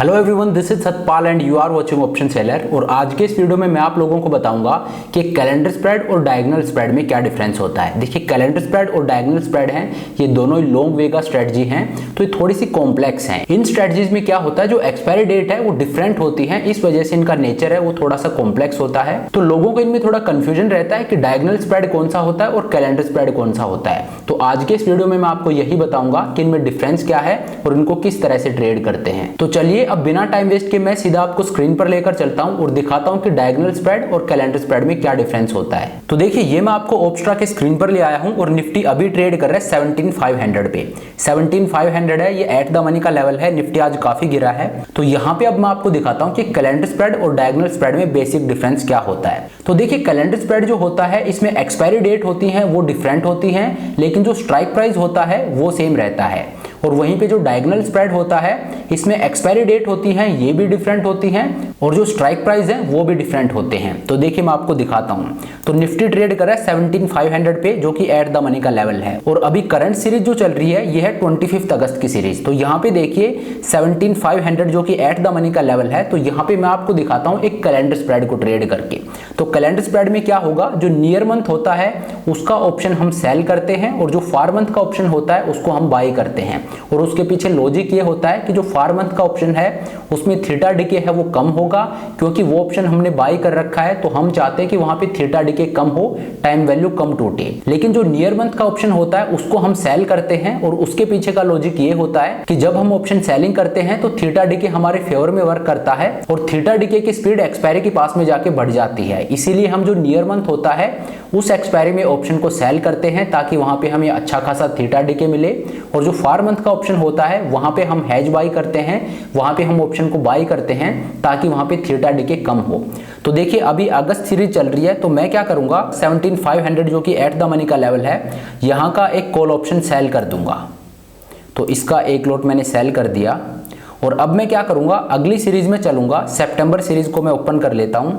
Hello everyone, this is Satpal and you are watching option seller. और आज के इस वीडियो में मैं आप लोगों को बताऊंगा कि कैलेंडर स्प्रेड और डायगोनल स्प्रेड में क्या डिफरेंस होता है। देखिए, कैलेंडर स्प्रेड और डायगोनल स्प्रेड हैं, ये दोनों ही लॉन्ग वे का स्ट्रेटजी हैं, तो ये थोड़ी सी कॉम्प्लेक्स हैं। इन स्ट्रेटजीज में क्या होता है, जो एक्सपायरी डेट है वो डिफरेंट होती है, इस वजह से इनका नेचर है वो थोड़ा सा कॉम्प्लेक्स होता है। तो लोगों को इनमें थोड़ा कंफ्यूजन रहता है कि डायगोनल स्प्रेड कौन सा होता है और कैलेंडर स्प्रेड कौन सा होता है। तो आज के इस वीडियो में मैं आपको यही बताऊंगा कि इनमें डिफरेंस क्या है और इनको किस तरह से ट्रेड करते हैं। तो चलिए अब बिना टाइम वेस्ट कि मैं सीधा आपको स्क्रीन पर लेकर चलता हूं और दिखाता हूं कि डायगोनल स्प्रेड और कैलेंडर स्प्रेड में क्या डिफरेंस होता है। तो देखिए, ये मैं आपको ओपस्ट्रा के स्क्रीन पर ले आया हूं और निफ्टी अभी ट्रेड कर रहा है 17,500 पे। 17,500 है, ये एट द मनी का लेवल है। निफ्टी आज काफी गिरा है। तो यहां पे अब मैं आपको दिखाता हूं कि कैलेंडर स्प्रेड और डायगोनल स्प्रेड में बेसिक डिफरेंस क्या होता है। तो देखिए, कैलेंडर स्प्रेड जो होता है इसमें एक्सपायरी डेट होती है वो डिफरेंट होती है, लेकिन जो स्ट्राइक प्राइस होता है वो सेम रहता है। और वहीं पे जो डायगोनल स्प्रेड होता है इसमें एक्सपायरी डेट होती है ये भी डिफरेंट होती हैं और जो स्ट्राइक प्राइस है वो भी डिफरेंट होते हैं। तो देखिए, मैं आपको दिखाता हूं। तो निफ्टी ट्रेड कर रहा है 17,500 पे, जो कि एट द मनी का लेवल है। और अभी करंट सीरीज जो चल रही है ये है 25 अगस्त की सीरीज। तो यहाँ पे देखिए 17,500 जो कि एट द मनी का लेवल है। तो यहाँ पे मैं आपको दिखाता हूँ एक कैलेंडर स्प्रेड को ट्रेड करके। तो कैलेंडर स्प्रेड में क्या होगा, जो नियर मंथ होता है उसका ऑप्शन हम सेल करते हैं और जो फार मंथ का ऑप्शन होता है उसको हम बाई करते हैं। और उसके पीछे लॉजिक ये होता है कि जो फार मंथ का ऑप्शन है उसमें थीटा डिके है वो कम होगा, क्योंकि वो ऑप्शन हमने बाई कर रखा है। तो हम चाहते हैं कि वहां पे थीटा डिके कम हो, टाइम वैल्यू कम टूटे। लेकिन जो नियर मंथ का ऑप्शन होता है उसको हम सेल करते हैं और उसके पीछे का लॉजिक ये होता है कि जब हम ऑप्शन सेलिंग करते हैं तो थीटा डिके हमारे फेवर में वर्क करता है और थीटा डिके की स्पीड एक्सपायरी के पास में जाके बढ़ जाती है। इसीलिए हम जो नियर मंथ होता है उस एक्सपायरी में ऑप्शन को सेल करते हैं ताकि वहां पे हमें अच्छा खासा थीटा डिके मिले। और जो फार मंथ का ऑप्शन होता है वहां पे हम हेज बाई करते हैं, वहां पे हम ऑप्शन को बाई करते हैं ताकि वहां पे थीटा डिके कम हो। तो देखिए, अभी अगस्त सीरीज चल रही है तो मैं क्या करूंगा, 17,500 जो कि एट द मनी का लेवल है यहां का एक कॉल ऑप्शन सेल कर दूंगा। तो इसका एक लॉट मैंने सेल कर दिया। और अब मैं क्या करूंगा, अगली सीरीज में चलूंगा। सितंबर सीरीज को मैं ओपन कर लेता हूं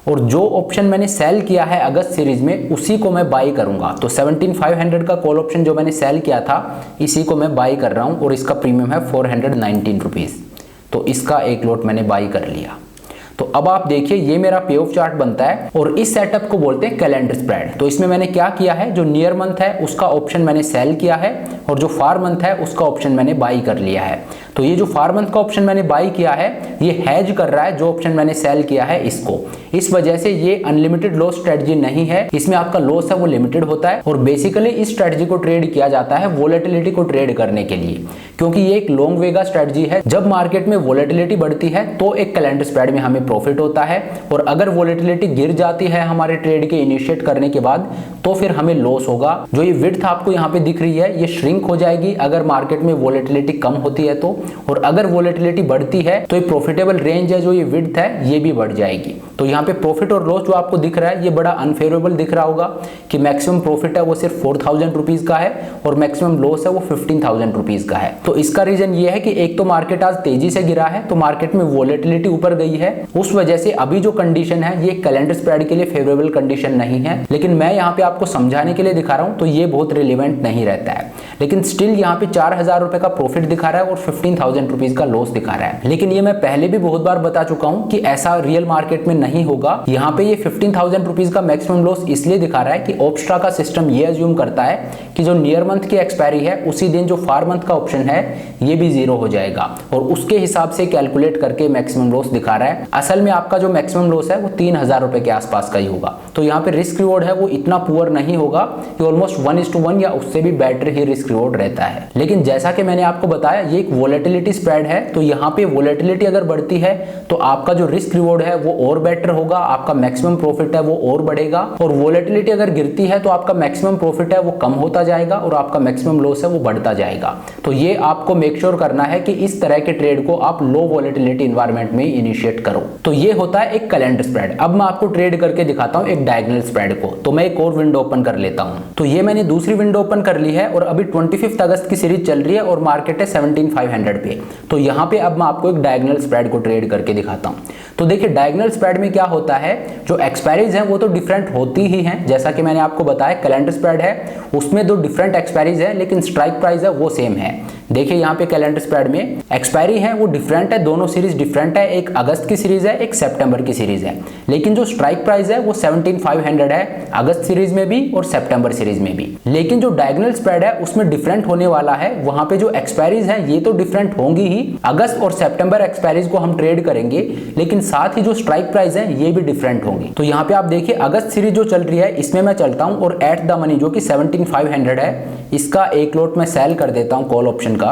और जो ऑप्शन मैंने सेल किया है अगस्त सीरीज में उसी को मैं बाई करूंगा। तो 17,500 का कॉल ऑप्शन जो मैंने सेल किया था इसी को मैं बाई कर रहा हूं और इसका प्रीमियम है 419 रुपीज। तो इसका एक लॉट मैंने बाई कर लिया। तो अब आप देखिए, ये मेरा पे ऑफ चार्ट बनता है और इस सेटअप को बोलते हैं कैलेंडर स्प्रेड। तो इसमें मैंने क्या किया है, जो नियर मंथ है उसका ऑप्शन मैंने सेल किया है और जो फार मंथ है उसका ऑप्शन मैंने बाई कर लिया है। तो ये जो फार मंथ का ऑप्शन मैंने बाई किया है ये हेज कर रहा है जो ऑप्शन मैंने सेल किया है इसको। इस वजह से ये अनलिमिटेड लॉस स्ट्रेटजी नहीं है, इसमें आपका लॉस है वो लिमिटेड होता है। और बेसिकली इस स्ट्रेटजी को ट्रेड किया जाता है वोलेटिलिटी को ट्रेड करने के लिए, क्योंकि ये एक लॉन्ग वे का स्ट्रेटजी है। जब मार्केट में वोलेटिलिटी बढ़ती है तो एक कैलेंडर स्प्रेड में हमें प्रॉफिट होता है, और अगर वोलेटिलिटी गिर जाती है हमारे ट्रेड के इनिशिएट करने के बाद तो फिर हमें लॉस होगा। जो ये विड्थ आपको यहाँ पे दिख रही है ये श्रिंक हो जाएगी अगर मार्केट में वोलेटिलिटी कम होती है तो, और अगर वोलेटिलिटी बढ़ती है तो ये प्रॉफिटेबल रेंज है जो ये विड्थ है ये भी बढ़ जाएगी। तो यहाँ पे प्रॉफिट और लॉस जो आपको दिख रहा है ये बड़ा अनफेवरेबल दिख रहा होगा कि मैक्सिमम प्रॉफिट है वो सिर्फ 4,000 रुपीज का है और मैक्सिमम लॉस है वो 15,000 रुपीज का है। तो इसका रीजन ये है कि एक तो मार्केट आज तेजी से गिरा है तो मार्केट में वोलेटिलिटी ऊपर गई है, उस वजह से अभी जो कंडीशन है ये कैलेंडर स्प्रेड के लिए फेवरेबल कंडीशन नहीं है। लेकिन मैं यहाँ पे आपको समझाने के लिए दिखा रहा हूँ तो ये बहुत रिलेवेंट नहीं रहता है। लेकिन स्टिल यहाँ पे 4,000 रुपए का प्रॉफिट दिखा रहा है और 15,000 रुपीज का लॉस दिखा रहा है। लेकिन ये मैं पहले भी बहुत बार बता चुका हूँ कि ऐसा रियल मार्केट में नहीं होगा। यहाँ पे ये 15,000 रुपीज का मैक्सिमम लॉस इसलिए दिखा रहा है कि ओपस्ट्रा का सिस्टम ये अज्यूम करता है कि जो नियर मंथ की एक्सपायरी है उसी दिन जो फार मंथ का ऑप्शन है ये भी जीरो हो जाएगा और उसके हिसाब से कैलकुलेट करके मैक्सिमम लॉस दिखा रहा है। असल में आपका जो मैक्सिमम लॉस है वो 3,000 रुपए के आसपास का ही होगा। तो यहाँ पे रिस्क रिवॉर्ड है वो इतना पुअर नहीं होगा कि ऑलमोस्ट 1:1 या उससे भी बेटर ही रिस्क रिवॉर्ड रहता है। लेकिन जैसा कि मैंने आपको बताया ये एक वोलेटिलिटी स्प्रेड है, तो यहाँ पे वोलेटिलिटी अगर बढ़ती है तो आपका जो रिस्क रिवॉर्ड है वो और बेटर होगा, आपका मैक्सिमम प्रॉफिट है वो और बढ़ेगा। और वोलेटिलिटी अगर गिरती है तो आपका मैक्सिमम प्रॉफिट है वो कम होता जाएगा और आपका मैक्सिमम लॉस है वो बढ़ता जाएगा। तो ये आपको मेक श्योर करना है कि इस तरह के ट्रेड को आप लो वोलेटिलिटी इन्वायरमेंट में इनिशिएट करो। तो ये होता है एक कैलेंडर स्प्रेड। अब मैं आपको ट्रेड करके दिखाता हूँ एक डायगोनल स्प्रेड को। तो मैं एक और विंडो ओपन कर लेता हूँ। तो ये मैंने दूसरी विंडो ओपन कर ली है और अभी 25 अगस्त की सीरीज चल रही है और मार्केट है 17,500 पे। तो यहाँ पे अब मैं आपको एक डायगोनल स्प्रेड को ट्रेड करके दिखाता हूँ। तो देखिए, डायगोनल स्प्रेड में क्या होता है, जो एक्सपायरीज है वो तो डिफरेंट होती ही हैं। जैसा कि मैंने आपको बताया कैलेंडर स्प्रेड है उसमें दो डिफरेंट एक्सपायरीज है लेकिन स्ट्राइक प्राइस है वो सेम है। देखिए यहाँ पे कैलेंडर स्प्रेड में एक्सपायरी है वो डिफरेंट है, दोनों सीरीज डिफरेंट है, एक अगस्त की सीरीज है, एक सितंबर की सीरीज है। लेकिन जो स्ट्राइक प्राइस है वो 17,500 है, अगस्त सीरीज में भी और सितंबर सीरीज में भी। लेकिन जो डायगोनल स्प्रेड है उसमें डिफरेंट होने वाला है, वहां पे जो एक्सपायरीज है ये तो डिफरेंट होंगी ही, अगस्त और सितंबर एक्सपायरीज को हम ट्रेड करेंगे, लेकिन साथ ही जो स्ट्राइक प्राइस है ये भी डिफरेंट होंगी। तो यहाँ पे आप देखिए अगस्त सीरीज जो चल रही है इसमें मैं चलता हूं और एट द मनी जो कि 17,500 है, इसका एक लॉट मैं सेल कर देता हूं कॉल ऑप्शन का।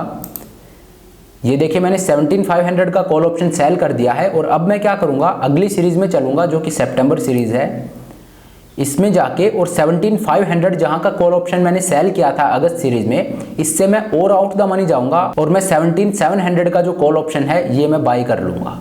ये देखिए मैंने 17,500 का कॉल ऑप्शन सेल कर दिया है और अब मैं क्या करूंगा, अगली सीरीज में चलूंगा जो कि सितंबर सीरीज है, इसमें जाके और 17,500 जहां का कॉल ऑप्शन मैंने सेल किया था अगस्त सीरीज में, इससे मैं और आउट द मनी जाऊंगा और मैं 17,700 का जो कॉल ऑप्शन है ये मैं बाई कर लूंगा।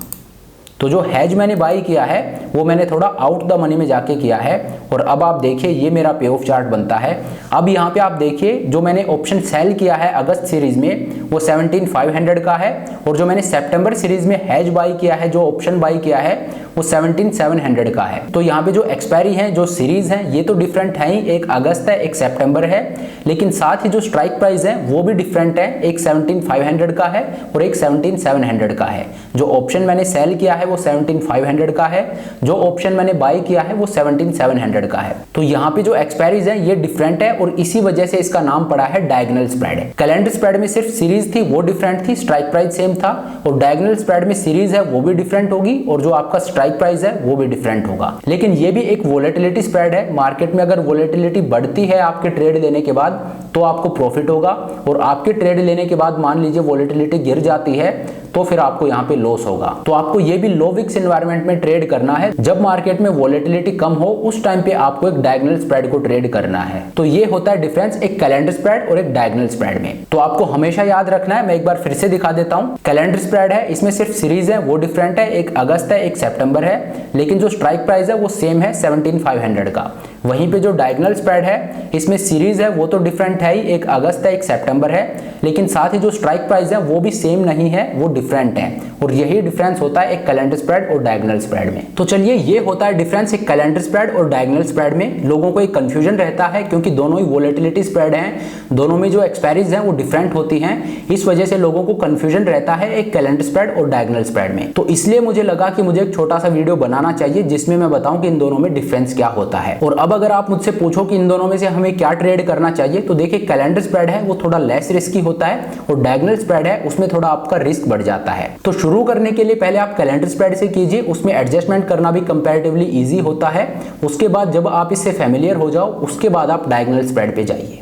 तो जो हैज मैंने बाई किया है वो मैंने थोड़ा आउट द मनी में जाके किया है और अब आप देखिए ये मेरा पे ऑफ चार्ट बनता है। अब यहाँ पे आप देखिए जो मैंने ऑप्शन सेल किया है अगस्त सीरीज में वो 17,500 का है और जो मैंने सितंबर सीरीज में हैज बाई किया है, जो ऑप्शन बाई किया है वो 17,700 का है। तो यहाँ पे जो एक्सपायरी है, जो सीरीज है ये तो डिफरेंट है ही, एक अगस्त है एक सितंबर है, लेकिन साथ ही जो स्ट्राइक प्राइस है वो भी डिफरेंट है, एक 17,500 का है और एक 17,700 का है। जो ऑप्शन मैंने सेल किया है वो 17,500 का है, जो ऑप्शन मैंने बाई किया है वो 17,700 का है। तो यहाँ पे जो एक्सपायरीज है ये डिफरेंट है और इसी वजह से इसका नाम पड़ा है डायगोनल स्प्रेड। कैलेंडर स्प्रेड में सिर्फ सीरीज थी वो डिफरेंट थी, स्ट्राइक प्राइस सेम था, और डायगोनल स्प्रेड में सीरीज है वो भी डिफरेंट होगी और जो आपका स्ट्राइक प्राइस है वो भी डिफरेंट होगा। लेकिन ये भी एक वोलेटिलिटी स्प्रेड है, मार्केट में अगर वोलेटिलिटी बढ़ती है आपके ट्रेड लेने के बाद तो आपको प्रॉफिट होगा, और आपके ट्रेड लेने के बाद मान लीजिए वोलेटिलिटी गिर जाती है तो फिर आपको यहाँ पे लॉस होगा। तो आपको ये भी लो विक्स एनवायरनमेंट में ट्रेड करना है, जब मार्केट में वोलेटिलिटी कम हो उस टाइम पे आपको एक डायगोनल स्प्रेड को ट्रेड करना है। तो ये होता है डिफरेंस एक कैलेंडर स्प्रेड और एक डायगोनल स्प्रेड में। तो आपको हमेशा याद रखना है, मैं एक बार फिर से दिखा देता हूँ। कैलेंडर स्प्रेड है, इसमें सिर्फ सीरीज है वो डिफरेंट है, एक अगस्त है एक सितंबर है, लेकिन जो स्ट्राइक प्राइस है वो सेम है 17,500 का। वहीं पे जो डायगोनल स्प्रेड है इसमें सीरीज है वो तो डिफरेंट है ही, एक अगस्त है एक सितंबर है, लेकिन साथ ही जो स्ट्राइक प्राइस है वो भी सेम नहीं है, वो डिफरेंट है। और यही डिफरेंस होता है एक कैलेंडर स्प्रेड और डायगोनल स्प्रेड में। तो चलिए ये होता है डिफरेंस एक कैलेंडर स्प्रेड और डायगोनल स्प्रेड में। लोगों को एक कंफ्यूजन रहता है क्योंकि दोनों ही वोलेटिलिटी स्प्रेड हैं, दोनों में जो एक्सपायरीज हैं वो डिफरेंट होती हैं, इस वजह से लोगों को कंफ्यूजन रहता है एक कैलेंडर स्प्रेड और डायगोनल स्प्रेड में। तो इसलिए मुझे लगा कि मुझे एक छोटा सा वीडियो बनाना चाहिए जिसमें मैं बताऊं कि इन दोनों में डिफरेंस क्या होता है। और अब अगर आप मुझसे पूछो कि इन दोनों में से हमें क्या ट्रेड करना चाहिए, तो देखिए कैलेंडर स्प्रेड है वो थोड़ा लेस रिस्की होता है और डायगोनल स्प्रेड है उसमें थोड़ा आपका रिस्क बढ़ जाता है। तो शुरू करने के लिए पहले आप कैलेंडर स्प्रेड से कीजिए, उसमें एडजस्टमेंट करना भी कंपैरेटिवली इजी होता है। उसके बाद जब आप इससे फैमिलियर हो जाओ उसके बाद आप डायगोनल स्प्रेड पे जाइए।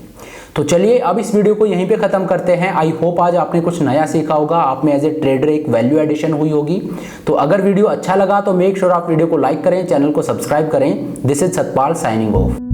तो चलिए अब इस वीडियो को यहीं पे खत्म करते हैं। आई होप आज आपने कुछ नया सीखा होगा, आप में एज ए ट्रेडर एक वैल्यू एडिशन हुई होगी। तो अगर वीडियो अच्छा लगा तो मेक श्योर आप वीडियो को लाइक करें, चैनल को सब्सक्राइब करें। This is Satpal signing off.